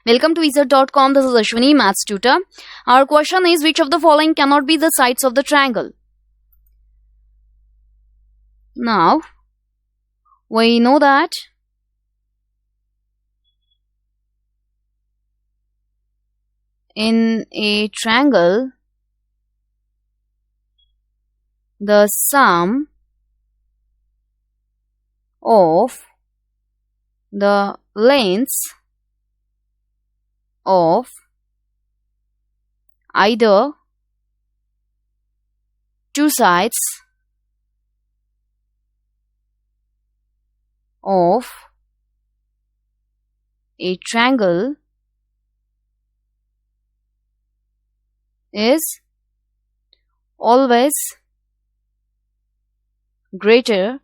Welcome to Easert.com. This is Ashwini, Maths Tutor. Our question is, which of the following cannot be the sides of the triangle? Now, we know that in a triangle, the sum of the lengths of either two sides of a triangle is always greater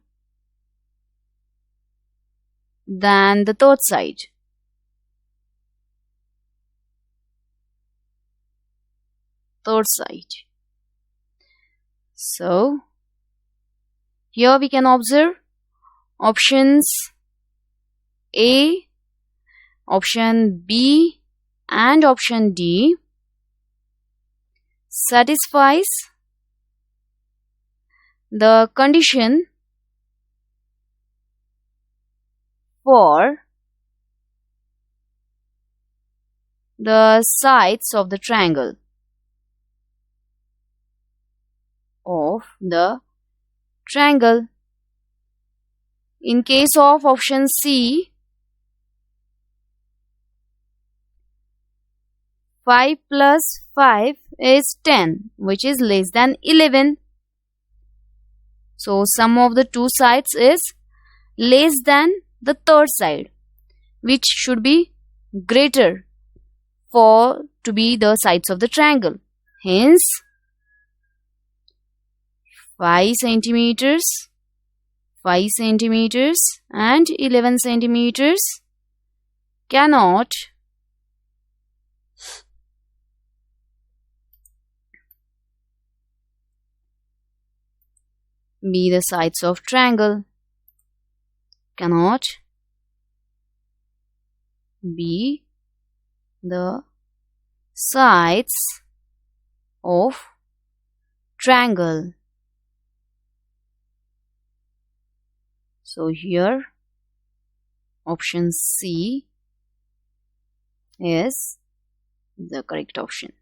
than the third side. So, here we can observe options A, option B and option D satisfies the condition for the sides of the triangle In case of option C, 5 plus 5 is 10, which is less than 11. So, sum of the two sides is less than the third side, which should be greater to be the sides of the triangle. Hence, 5 centimeters and 11 centimeters cannot be the sides of triangle. Cannot be the sides of triangle. So here option C is the correct option.